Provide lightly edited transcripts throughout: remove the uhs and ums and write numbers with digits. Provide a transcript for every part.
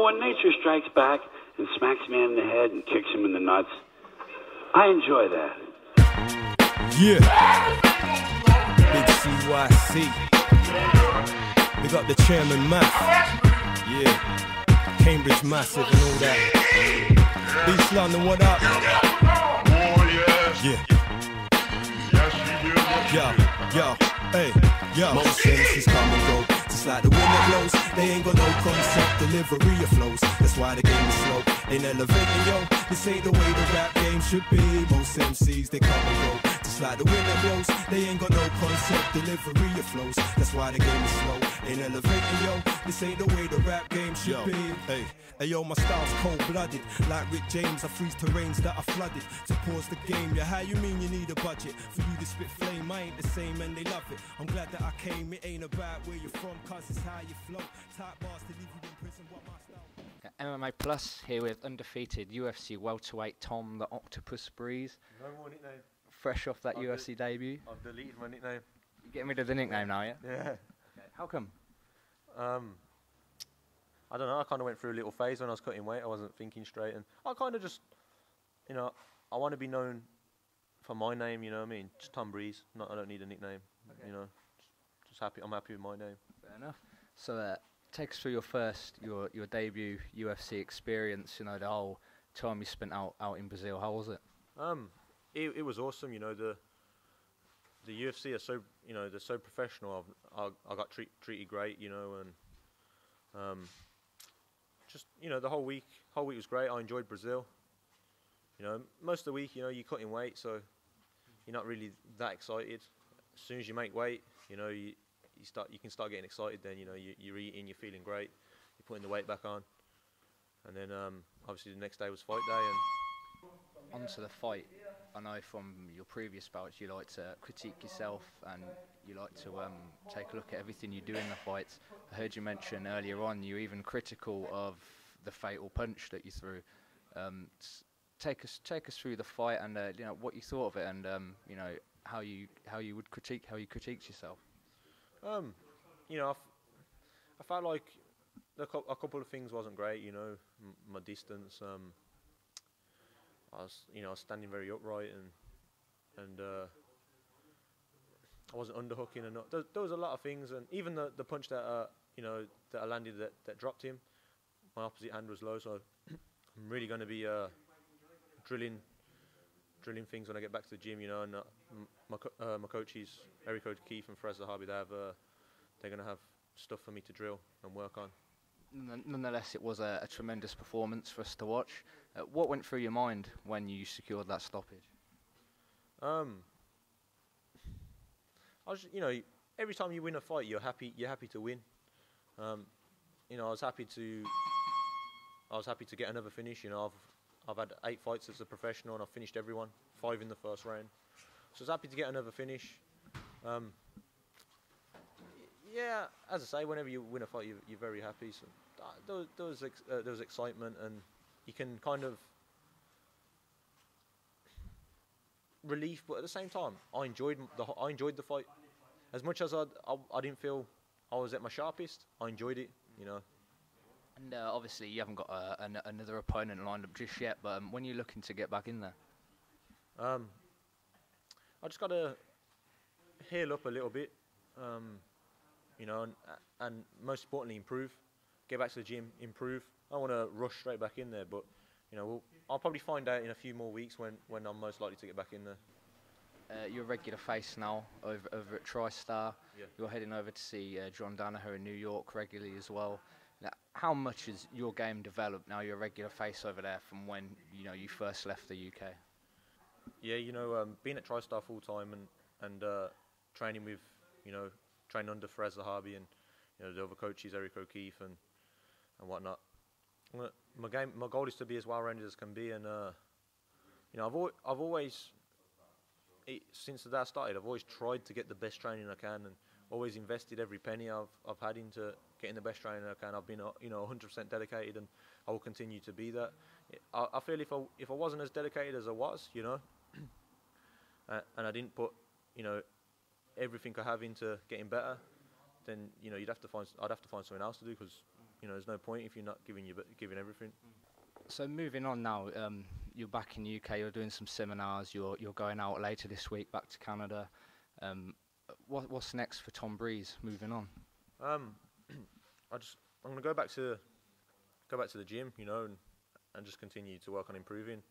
when nature strikes back and smacks a man in the head and kicks him in the nuts, I enjoy that. Yeah. Big CYC. Big up the chairman, Matt. Yeah. Cambridge Massive and all that. East London, what up? Oh, yeah. Yeah. Yo, hey, yo. Most MCs come and go, just like the wind that blows. They ain't got no concept, delivery of flows. That's why the game is slow. Ain't elevating, yo. This ain't the way the rap game should be. Most MCs, they come and go, just like the wind that blows. They ain't got no concept, delivery of flows. That's why the game is slow. Ain't elevating, yo. This ain't the way the rap game should be. Hey, yo, my style's cold-blooded. Like Rick James, I freeze terrains that are flooded. To pause the game, yeah, how you mean you need a budget? For you to spit flame, I ain't the same and they love it. I'm glad that I came, it ain't about where you're from, cause it's how you flow. Tight bars to leave you in prison, what my style. MMA PLUS here with undefeated UFC welterweight Tom the Octopus Breese. No more nickname. Fresh off that UFC debut. I've deleted my nickname. You're getting rid of the nickname now, yeah? Yeah. Okay. How come? I don't know, I kind of went through a little phase when I was cutting weight. I wasn't thinking straight, and I kind of just, you know, I want to be known for my name, you know what I mean? Just Tom Breese. I don't need a nickname, you know. Just happy. I'm happy with my name. Fair enough. So take us through your debut UFC experience, you know, the whole time you spent out in Brazil. How was it? It was awesome, you know. The UFC are so, you know, they're so professional. I got treated great, you know, and just, you know, the whole week was great. I enjoyed Brazil. You know, most of the week, you know, you're cutting weight, so you're not really that excited. As soon as you make weight, you know, you can start getting excited. Then, you know, you're eating, you're feeling great, you're putting the weight back on, and then obviously the next day was fight day. And onto the fight. I know from your previous bouts you like to critique yourself and you like to take a look at everything you do in the fights. I heard you mention earlier on you were even critical of the fatal punch that you threw. Take us through the fight and you know, what you thought of it, and you know, how you critiqued yourself. You know, I felt like a couple of things wasn't great. You know, my distance. I was standing very upright, and I wasn't underhooking, and there was a lot of things, and even the punch that you know, that I landed that dropped him, my opposite hand was low, so I'm really going to be drilling things when I get back to the gym, you know. And my coaches, Eric O'Keefe and Tristar Gym, they're going to have stuff for me to drill and work on. Nonetheless, it was a tremendous performance for us to watch. What went through your mind when you secured that stoppage? I was, you know, every time you win a fight, you're happy to win. You know, I was happy to get another finish. You know, I've had 8 fights as a professional, and I've finished everyone, 5 in the first round. So I was happy to get another finish. Yeah, as I say, whenever you win a fight, you're very happy. So there was excitement, and you can kind of relief, but at the same time, I enjoyed the fight. As much as I didn't feel I was at my sharpest, I enjoyed it, you know. And obviously, you haven't got another opponent lined up just yet. But when you're looking to get back in there, I just got to heal up a little bit. You know, and most importantly, improve. Get back to the gym, improve. I don't want to rush straight back in there, but you know, I'll probably find out in a few more weeks when I'm most likely to get back in there. You're a regular face now over at Tristar. Yeah. You're heading over to see John Danaher in New York regularly as well. Now, how much has your game developed now you're a regular face over there from when you first left the UK? Yeah, you know, being at Tristar full time and training with, training under Tristar Gym and the other coaches, Eric O'Keefe and whatnot. My goal is to be as well rounded as can be, and I've always, since the day I started, I've always tried to get the best training I can, and always invested every penny I've had into getting the best training I can. I've been 100% dedicated, and I will continue to be that. I feel if I wasn't as dedicated as I was, and I didn't put everything I have into getting better, then I'd have to find something else to do, because you know, there's no point if you're not giving everything. So moving on now, you're back in the UK. You're doing some seminars. You're going out later this week back to Canada. What's next for Tom Breese? Moving on. I'm gonna go back to the gym, you know, and just continue to work on improving.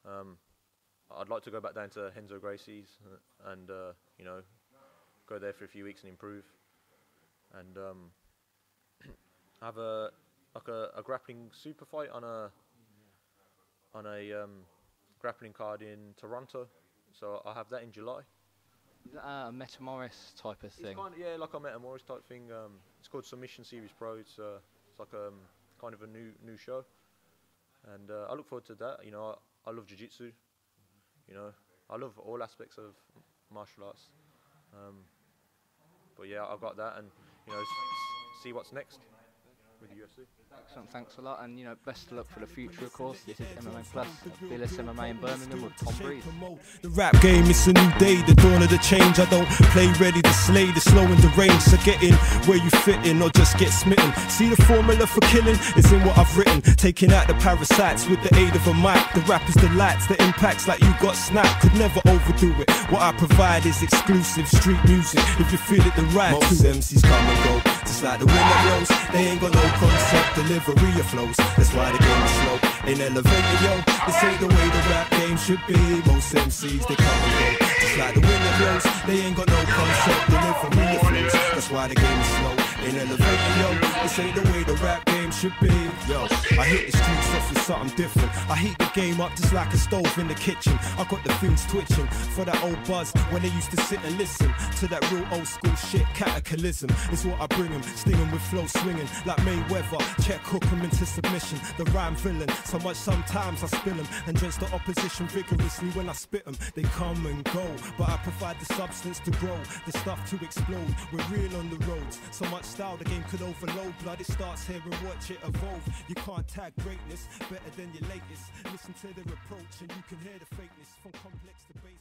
I'd like to go back down to Renzo Gracie's and you know, go there for a few weeks and improve, and have a grappling super fight on a grappling card in Toronto. So I'll have that in July. Is that a Meta Morris type of thing? Yeah, like a Meta Morris type thing. It's called Submission Series Pro. It's like kind of a new show, and I look forward to that. You know, I love jiu-jitsu. You know, I love all aspects of martial arts. But yeah, I've got that, and you know, see what's next with the UFC. Excellent, thanks a lot, and you know, best of luck for the future, of course. This is MMA PLUS, Fearless MMA in Birmingham with Tom Breese. The rap game, it's a new day, the dawn of the change. I don't play ready to slay, the slow and the range. So get in where you fit in, or just get smitten. See, the formula for killing is in what I've written. Taking out the parasites with the aid of a mic. The rapper's delights, the impacts like you got snapped. Could never overdo it. What I provide is exclusive street music. If you feel it, the right. Most MCs come and go, just like the wind that blows. They ain't got no concept, delivery of flows. That's why the game is slow. Ain't elevated, yo. This ain't the way the rap game should be. Most MCs, they come and go, just like the wind that blows. They ain't got no concept, delivery of flows. That's why the game is slow. Ain't elevated, yo. This ain't the way the rap game should be. Yo, I hit the streets off with something different. I heat the game up just like a stove in the kitchen. I got the things twitching for that old buzz when they used to sit and listen to that real old school shit. Cataclysm is what I bring them, stinging with flow swinging like Mayweather. Check hook 'em into submission. The rhyme villain, so much sometimes I spill 'em and drench the opposition vigorously when I spit 'em. They come and go, but I provide the substance to grow, the stuff to explode. We're real on the roads, so much style the game could overload. Blood, it starts here and watch it evolve. You can't tag greatness better than your latest. Listen to their approach and you can hear the fakeness from complex to basic.